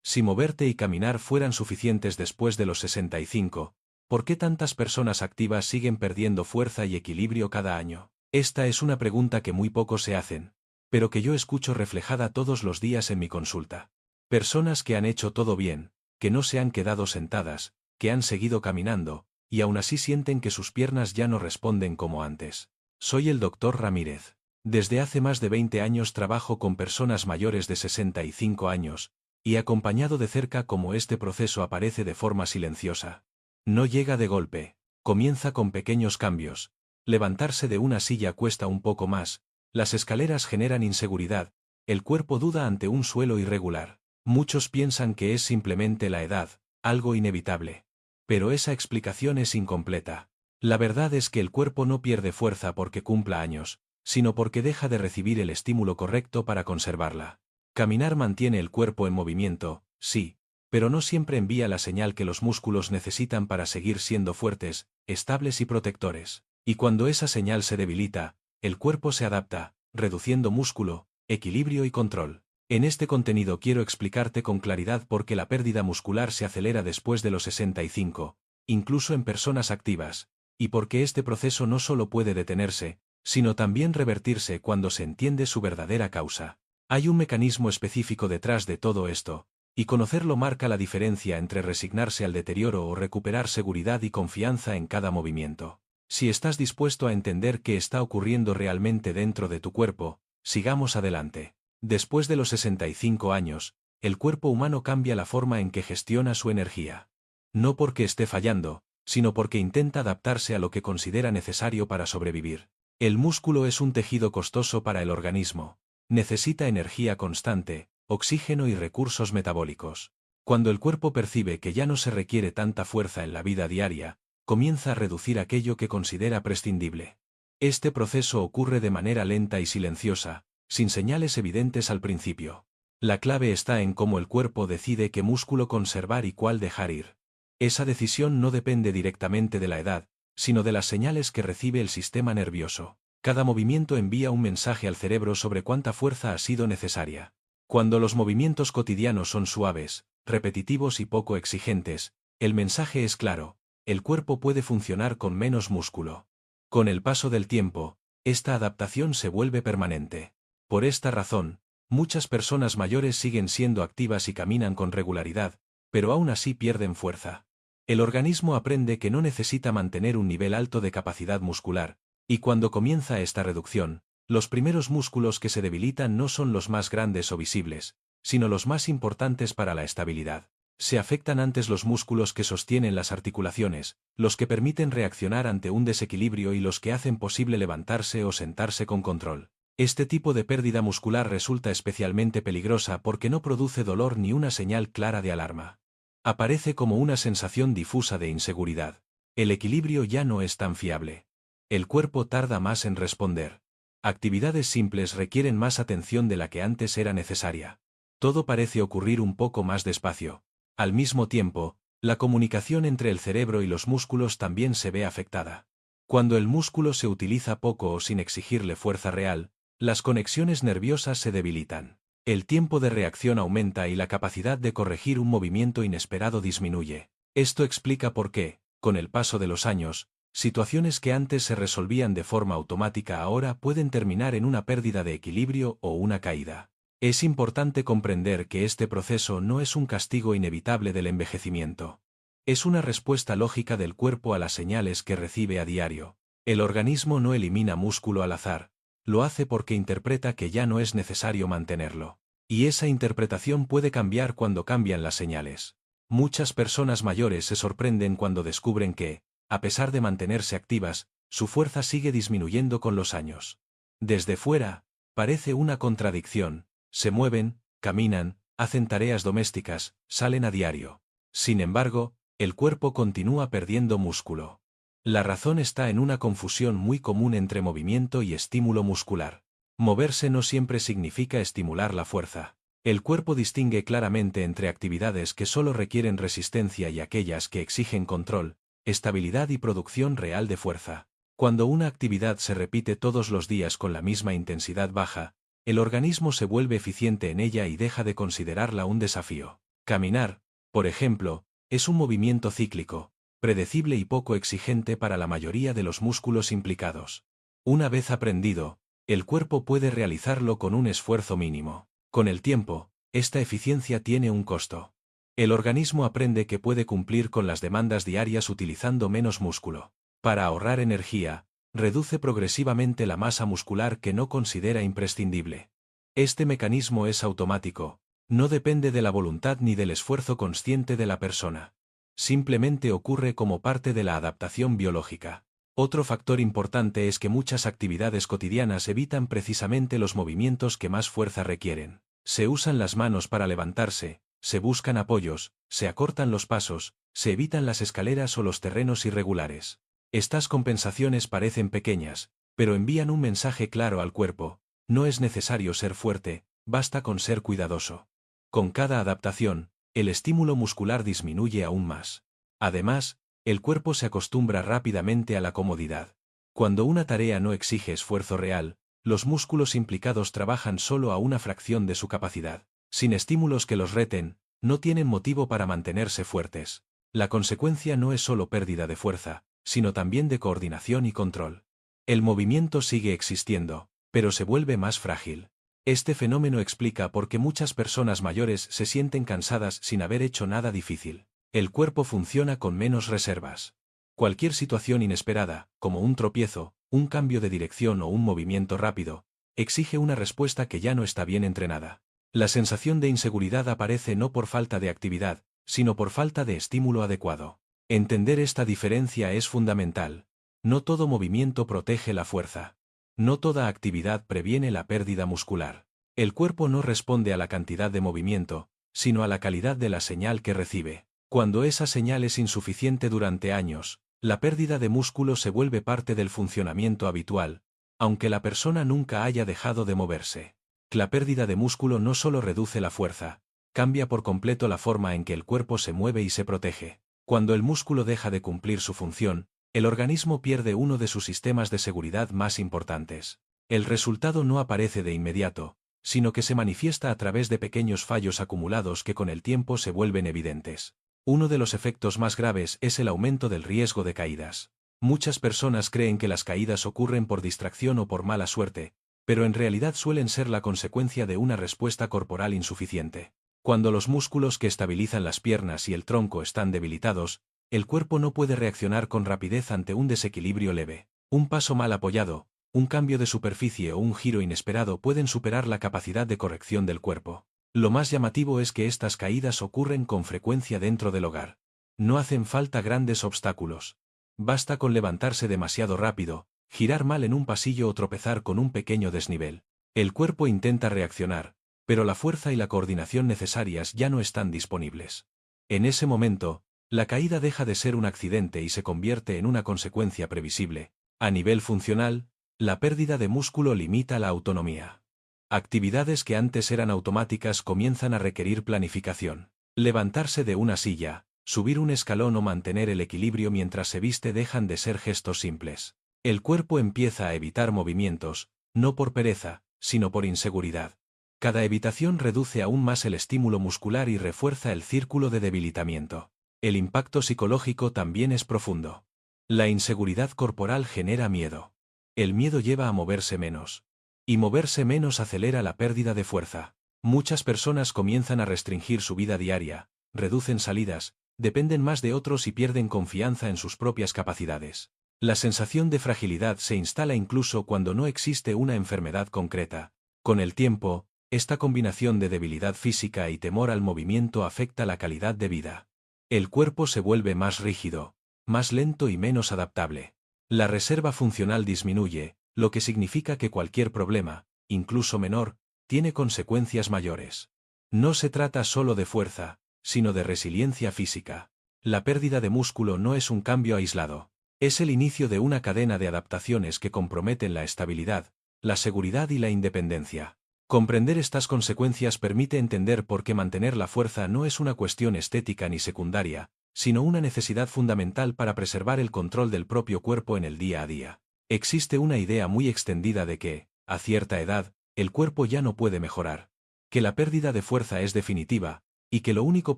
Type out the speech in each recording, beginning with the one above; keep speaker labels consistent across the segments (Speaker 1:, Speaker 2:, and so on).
Speaker 1: Si moverte y caminar fueran suficientes después de los 65, ¿por qué tantas personas activas siguen perdiendo fuerza y equilibrio cada año? Esta es una pregunta que muy pocos se hacen, pero que yo escucho reflejada todos los días en mi consulta. Personas que han hecho todo bien, que no se han quedado sentadas, que han seguido caminando, y aún así sienten que sus piernas ya no responden como antes. Soy el Dr. Ramírez. Desde hace más de 20 años trabajo con personas mayores de 65 años, y acompañado de cerca cómo este proceso aparece de forma silenciosa. No llega de golpe, comienza con pequeños cambios. Levantarse de una silla cuesta un poco más, las escaleras generan inseguridad, el cuerpo duda ante un suelo irregular. Muchos piensan que es simplemente la edad, algo inevitable. Pero esa explicación es incompleta. La verdad es que el cuerpo no pierde fuerza porque cumpla años, sino porque deja de recibir el estímulo correcto para conservarla. Caminar mantiene el cuerpo en movimiento, sí, pero no siempre envía la señal que los músculos necesitan para seguir siendo fuertes, estables y protectores. Y cuando esa señal se debilita, el cuerpo se adapta, reduciendo músculo, equilibrio y control. En este contenido quiero explicarte con claridad por qué la pérdida muscular se acelera después de los 65, incluso en personas activas, y por qué este proceso no solo puede detenerse, sino también revertirse cuando se entiende su verdadera causa. Hay un mecanismo específico detrás de todo esto, y conocerlo marca la diferencia entre resignarse al deterioro o recuperar seguridad y confianza en cada movimiento. Si estás dispuesto a entender qué está ocurriendo realmente dentro de tu cuerpo, sigamos adelante. Después de los 65 años, el cuerpo humano cambia la forma en que gestiona su energía. No porque esté fallando, sino porque intenta adaptarse a lo que considera necesario para sobrevivir. El músculo es un tejido costoso para el organismo. Necesita energía constante, oxígeno y recursos metabólicos. Cuando el cuerpo percibe que ya no se requiere tanta fuerza en la vida diaria, comienza a reducir aquello que considera prescindible. Este proceso ocurre de manera lenta y silenciosa, sin señales evidentes al principio. La clave está en cómo el cuerpo decide qué músculo conservar y cuál dejar ir. Esa decisión no depende directamente de la edad, sino de las señales que recibe el sistema nervioso. Cada movimiento envía un mensaje al cerebro sobre cuánta fuerza ha sido necesaria. Cuando los movimientos cotidianos son suaves, repetitivos y poco exigentes, el mensaje es claro: el cuerpo puede funcionar con menos músculo. Con el paso del tiempo, esta adaptación se vuelve permanente. Por esta razón, muchas personas mayores siguen siendo activas y caminan con regularidad, pero aún así pierden fuerza. El organismo aprende que no necesita mantener un nivel alto de capacidad muscular, y cuando comienza esta reducción, los primeros músculos que se debilitan no son los más grandes o visibles, sino los más importantes para la estabilidad. Se afectan antes los músculos que sostienen las articulaciones, los que permiten reaccionar ante un desequilibrio y los que hacen posible levantarse o sentarse con control. Este tipo de pérdida muscular resulta especialmente peligrosa porque no produce dolor ni una señal clara de alarma. Aparece como una sensación difusa de inseguridad. El equilibrio ya no es tan fiable. El cuerpo tarda más en responder. Actividades simples requieren más atención de la que antes era necesaria. Todo parece ocurrir un poco más despacio. Al mismo tiempo, la comunicación entre el cerebro y los músculos también se ve afectada. Cuando el músculo se utiliza poco o sin exigirle fuerza real, las conexiones nerviosas se debilitan. El tiempo de reacción aumenta y la capacidad de corregir un movimiento inesperado disminuye. Esto explica por qué, con el paso de los años, situaciones que antes se resolvían de forma automática ahora pueden terminar en una pérdida de equilibrio o una caída. Es importante comprender que este proceso no es un castigo inevitable del envejecimiento. Es una respuesta lógica del cuerpo a las señales que recibe a diario. El organismo no elimina músculo al azar, lo hace porque interpreta que ya no es necesario mantenerlo. Y esa interpretación puede cambiar cuando cambian las señales. Muchas personas mayores se sorprenden cuando descubren que, a pesar de mantenerse activas, su fuerza sigue disminuyendo con los años. Desde fuera, parece una contradicción: se mueven, caminan, hacen tareas domésticas, salen a diario. Sin embargo, el cuerpo continúa perdiendo músculo. La razón está en una confusión muy común entre movimiento y estímulo muscular. Moverse no siempre significa estimular la fuerza. El cuerpo distingue claramente entre actividades que solo requieren resistencia y aquellas que exigen control, estabilidad y producción real de fuerza. Cuando una actividad se repite todos los días con la misma intensidad baja, el organismo se vuelve eficiente en ella y deja de considerarla un desafío. Caminar, por ejemplo, es un movimiento cíclico, predecible y poco exigente para la mayoría de los músculos implicados. Una vez aprendido, el cuerpo puede realizarlo con un esfuerzo mínimo. Con el tiempo, esta eficiencia tiene un costo. El organismo aprende que puede cumplir con las demandas diarias utilizando menos músculo. Para ahorrar energía, reduce progresivamente la masa muscular que no considera imprescindible. Este mecanismo es automático, no depende de la voluntad ni del esfuerzo consciente de la persona. Simplemente ocurre como parte de la adaptación biológica. Otro factor importante es que muchas actividades cotidianas evitan precisamente los movimientos que más fuerza requieren. Se usan las manos para levantarse, se buscan apoyos, se acortan los pasos, se evitan las escaleras o los terrenos irregulares. Estas compensaciones parecen pequeñas, pero envían un mensaje claro al cuerpo: no es necesario ser fuerte, basta con ser cuidadoso. Con cada adaptación, el estímulo muscular disminuye aún más. Además, el cuerpo se acostumbra rápidamente a la comodidad. Cuando una tarea no exige esfuerzo real, los músculos implicados trabajan solo a una fracción de su capacidad. Sin estímulos que los reten, no tienen motivo para mantenerse fuertes. La consecuencia no es solo pérdida de fuerza, sino también de coordinación y control. El movimiento sigue existiendo, pero se vuelve más frágil. Este fenómeno explica por qué muchas personas mayores se sienten cansadas sin haber hecho nada difícil. El cuerpo funciona con menos reservas. Cualquier situación inesperada, como un tropiezo, un cambio de dirección o un movimiento rápido, exige una respuesta que ya no está bien entrenada. La sensación de inseguridad aparece no por falta de actividad, sino por falta de estímulo adecuado. Entender esta diferencia es fundamental. No todo movimiento protege la fuerza. No toda actividad previene la pérdida muscular. El cuerpo no responde a la cantidad de movimiento, sino a la calidad de la señal que recibe. Cuando esa señal es insuficiente durante años, la pérdida de músculo se vuelve parte del funcionamiento habitual, aunque la persona nunca haya dejado de moverse. La pérdida de músculo no solo reduce la fuerza, cambia por completo la forma en que el cuerpo se mueve y se protege. Cuando el músculo deja de cumplir su función, el organismo pierde uno de sus sistemas de seguridad más importantes. El resultado no aparece de inmediato, sino que se manifiesta a través de pequeños fallos acumulados que con el tiempo se vuelven evidentes. Uno de los efectos más graves es el aumento del riesgo de caídas. Muchas personas creen que las caídas ocurren por distracción o por mala suerte, pero en realidad suelen ser la consecuencia de una respuesta corporal insuficiente. Cuando los músculos que estabilizan las piernas y el tronco están debilitados, el cuerpo no puede reaccionar con rapidez ante un desequilibrio leve. Un paso mal apoyado, un cambio de superficie o un giro inesperado pueden superar la capacidad de corrección del cuerpo. Lo más llamativo es que estas caídas ocurren con frecuencia dentro del hogar. No hacen falta grandes obstáculos. Basta con levantarse demasiado rápido, girar mal en un pasillo o tropezar con un pequeño desnivel. El cuerpo intenta reaccionar, pero la fuerza y la coordinación necesarias ya no están disponibles. En ese momento, la caída deja de ser un accidente y se convierte en una consecuencia previsible. A nivel funcional, la pérdida de músculo limita la autonomía. Actividades que antes eran automáticas comienzan a requerir planificación. Levantarse de una silla, subir un escalón o mantener el equilibrio mientras se viste dejan de ser gestos simples. El cuerpo empieza a evitar movimientos, no por pereza, sino por inseguridad. Cada evitación reduce aún más el estímulo muscular y refuerza el círculo de debilitamiento. El impacto psicológico también es profundo. La inseguridad corporal genera miedo. El miedo lleva a moverse menos. Y moverse menos acelera la pérdida de fuerza. Muchas personas comienzan a restringir su vida diaria, reducen salidas, dependen más de otros y pierden confianza en sus propias capacidades. La sensación de fragilidad se instala incluso cuando no existe una enfermedad concreta. Con el tiempo, esta combinación de debilidad física y temor al movimiento afecta la calidad de vida. El cuerpo se vuelve más rígido, más lento y menos adaptable. La reserva funcional disminuye, lo que significa que cualquier problema, incluso menor, tiene consecuencias mayores. No se trata solo de fuerza, sino de resiliencia física. La pérdida de músculo no es un cambio aislado. Es el inicio de una cadena de adaptaciones que comprometen la estabilidad, la seguridad y la independencia. Comprender estas consecuencias permite entender por qué mantener la fuerza no es una cuestión estética ni secundaria, sino una necesidad fundamental para preservar el control del propio cuerpo en el día a día. Existe una idea muy extendida de que, a cierta edad, el cuerpo ya no puede mejorar, que la pérdida de fuerza es definitiva, y que lo único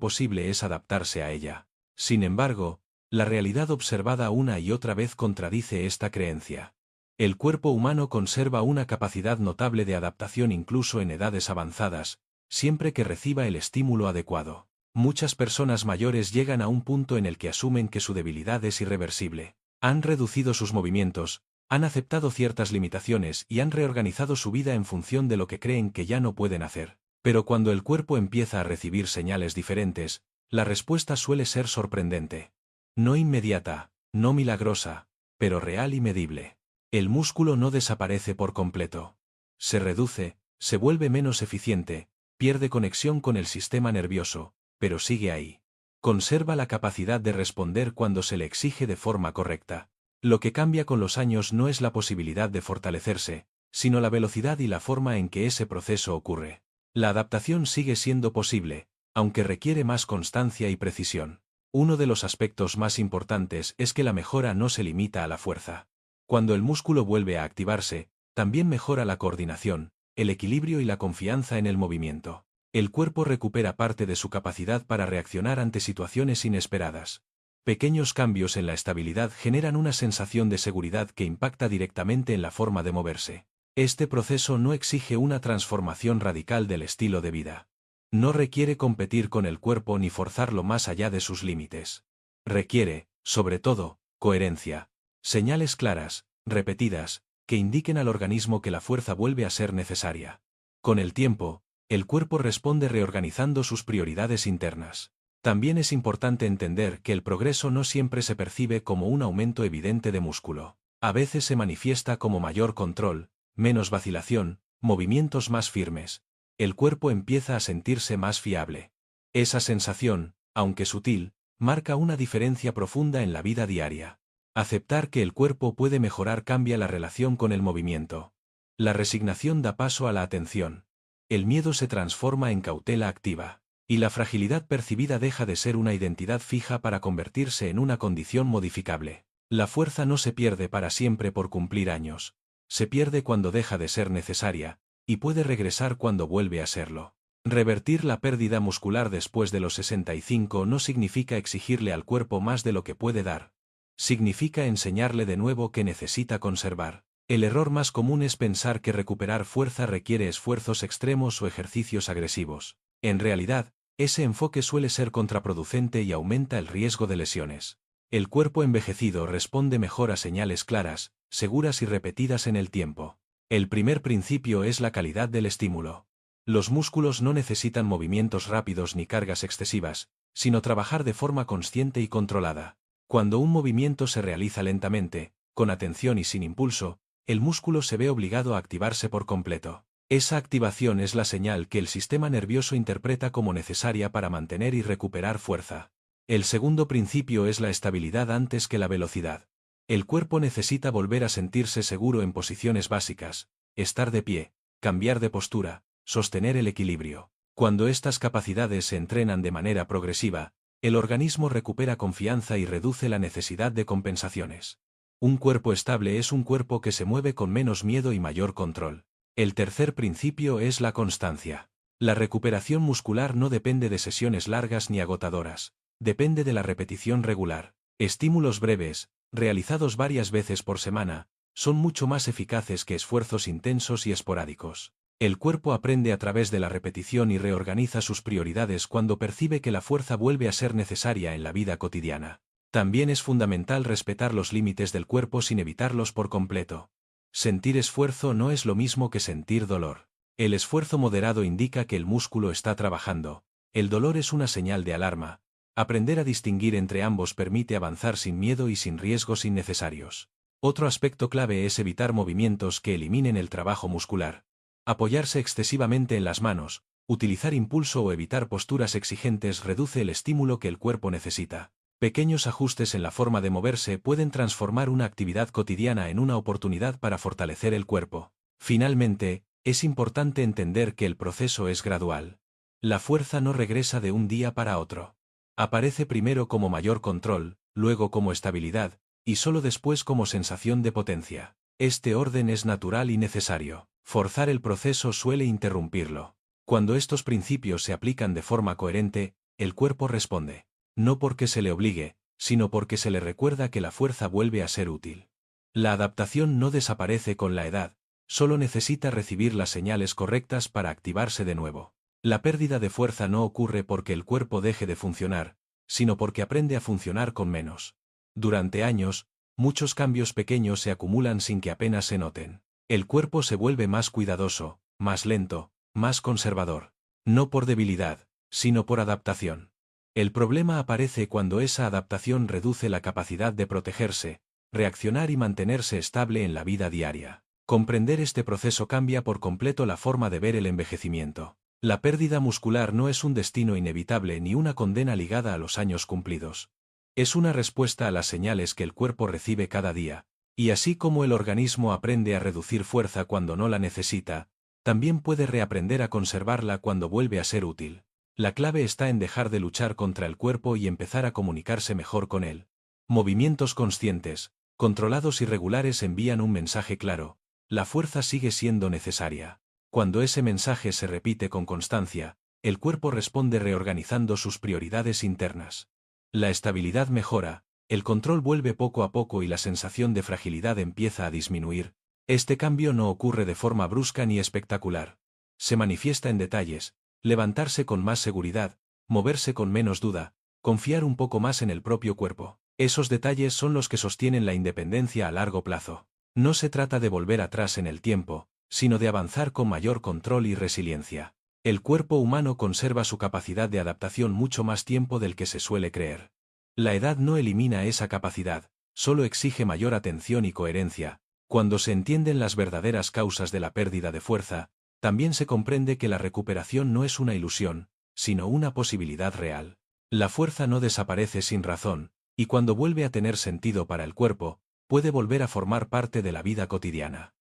Speaker 1: posible es adaptarse a ella. Sin embargo, la realidad observada una y otra vez contradice esta creencia. El cuerpo humano conserva una capacidad notable de adaptación incluso en edades avanzadas, siempre que reciba el estímulo adecuado. Muchas personas mayores llegan a un punto en el que asumen que su debilidad es irreversible. Han reducido sus movimientos, han aceptado ciertas limitaciones y han reorganizado su vida en función de lo que creen que ya no pueden hacer. Pero cuando el cuerpo empieza a recibir señales diferentes, la respuesta suele ser sorprendente. No inmediata, no milagrosa, pero real y medible. El músculo no desaparece por completo. Se reduce, se vuelve menos eficiente, pierde conexión con el sistema nervioso, pero sigue ahí. Conserva la capacidad de responder cuando se le exige de forma correcta. Lo que cambia con los años no es la posibilidad de fortalecerse, sino la velocidad y la forma en que ese proceso ocurre. La adaptación sigue siendo posible, aunque requiere más constancia y precisión. Uno de los aspectos más importantes es que la mejora no se limita a la fuerza. Cuando el músculo vuelve a activarse, también mejora la coordinación, el equilibrio y la confianza en el movimiento. El cuerpo recupera parte de su capacidad para reaccionar ante situaciones inesperadas. Pequeños cambios en la estabilidad generan una sensación de seguridad que impacta directamente en la forma de moverse. Este proceso no exige una transformación radical del estilo de vida. No requiere competir con el cuerpo ni forzarlo más allá de sus límites. Requiere, sobre todo, coherencia. Señales claras, repetidas, que indiquen al organismo que la fuerza vuelve a ser necesaria. Con el tiempo, el cuerpo responde reorganizando sus prioridades internas. También es importante entender que el progreso no siempre se percibe como un aumento evidente de músculo. A veces se manifiesta como mayor control, menos vacilación, movimientos más firmes. El cuerpo empieza a sentirse más fiable. Esa sensación, aunque sutil, marca una diferencia profunda en la vida diaria. Aceptar que el cuerpo puede mejorar cambia la relación con el movimiento. La resignación da paso a la atención. El miedo se transforma en cautela activa. Y la fragilidad percibida deja de ser una identidad fija para convertirse en una condición modificable. La fuerza no se pierde para siempre por cumplir años. Se pierde cuando deja de ser necesaria, y puede regresar cuando vuelve a serlo. Revertir la pérdida muscular después de los 65 no significa exigirle al cuerpo más de lo que puede dar. Significa enseñarle de nuevo que necesita conservar. El error más común es pensar que recuperar fuerza requiere esfuerzos extremos o ejercicios agresivos. En realidad, ese enfoque suele ser contraproducente y aumenta el riesgo de lesiones. El cuerpo envejecido responde mejor a señales claras, seguras y repetidas en el tiempo. El primer principio es la calidad del estímulo. Los músculos no necesitan movimientos rápidos ni cargas excesivas, sino trabajar de forma consciente y controlada. Cuando un movimiento se realiza lentamente, con atención y sin impulso, el músculo se ve obligado a activarse por completo. Esa activación es la señal que el sistema nervioso interpreta como necesaria para mantener y recuperar fuerza. El segundo principio es la estabilidad antes que la velocidad. El cuerpo necesita volver a sentirse seguro en posiciones básicas, estar de pie, cambiar de postura, sostener el equilibrio. Cuando estas capacidades se entrenan de manera progresiva, el organismo recupera confianza y reduce la necesidad de compensaciones. Un cuerpo estable es un cuerpo que se mueve con menos miedo y mayor control. El tercer principio es la constancia. La recuperación muscular no depende de sesiones largas ni agotadoras, depende de la repetición regular. Estímulos breves, realizados varias veces por semana, son mucho más eficaces que esfuerzos intensos y esporádicos. El cuerpo aprende a través de la repetición y reorganiza sus prioridades cuando percibe que la fuerza vuelve a ser necesaria en la vida cotidiana. También es fundamental respetar los límites del cuerpo sin evitarlos por completo. Sentir esfuerzo no es lo mismo que sentir dolor. El esfuerzo moderado indica que el músculo está trabajando. El dolor es una señal de alarma. Aprender a distinguir entre ambos permite avanzar sin miedo y sin riesgos innecesarios. Otro aspecto clave es evitar movimientos que eliminen el trabajo muscular. Apoyarse excesivamente en las manos, utilizar impulso o evitar posturas exigentes reduce el estímulo que el cuerpo necesita. Pequeños ajustes en la forma de moverse pueden transformar una actividad cotidiana en una oportunidad para fortalecer el cuerpo. Finalmente, es importante entender que el proceso es gradual. La fuerza no regresa de un día para otro. Aparece primero como mayor control, luego como estabilidad, y solo después como sensación de potencia. Este orden es natural y necesario. Forzar el proceso suele interrumpirlo. Cuando estos principios se aplican de forma coherente, el cuerpo responde. No porque se le obligue, sino porque se le recuerda que la fuerza vuelve a ser útil. La adaptación no desaparece con la edad, solo necesita recibir las señales correctas para activarse de nuevo. La pérdida de fuerza no ocurre porque el cuerpo deje de funcionar, sino porque aprende a funcionar con menos. Durante años, muchos cambios pequeños se acumulan sin que apenas se noten. El cuerpo se vuelve más cuidadoso, más lento, más conservador. No por debilidad, sino por adaptación. El problema aparece cuando esa adaptación reduce la capacidad de protegerse, reaccionar y mantenerse estable en la vida diaria. Comprender este proceso cambia por completo la forma de ver el envejecimiento. La pérdida muscular no es un destino inevitable ni una condena ligada a los años cumplidos. Es una respuesta a las señales que el cuerpo recibe cada día, y así como el organismo aprende a reducir fuerza cuando no la necesita, también puede reaprender a conservarla cuando vuelve a ser útil. La clave está en dejar de luchar contra el cuerpo y empezar a comunicarse mejor con él. Movimientos conscientes, controlados y regulares envían un mensaje claro: la fuerza sigue siendo necesaria. Cuando ese mensaje se repite con constancia, el cuerpo responde reorganizando sus prioridades internas. La estabilidad mejora, el control vuelve poco a poco y la sensación de fragilidad empieza a disminuir. Este cambio no ocurre de forma brusca ni espectacular. Se manifiesta en detalles: levantarse con más seguridad, moverse con menos duda, confiar un poco más en el propio cuerpo. Esos detalles son los que sostienen la independencia a largo plazo. No se trata de volver atrás en el tiempo, sino de avanzar con mayor control y resiliencia. El cuerpo humano conserva su capacidad de adaptación mucho más tiempo del que se suele creer. La edad no elimina esa capacidad, solo exige mayor atención y coherencia. Cuando se entienden las verdaderas causas de la pérdida de fuerza, también se comprende que la recuperación no es una ilusión, sino una posibilidad real. La fuerza no desaparece sin razón, y cuando vuelve a tener sentido para el cuerpo, puede volver a formar parte de la vida cotidiana.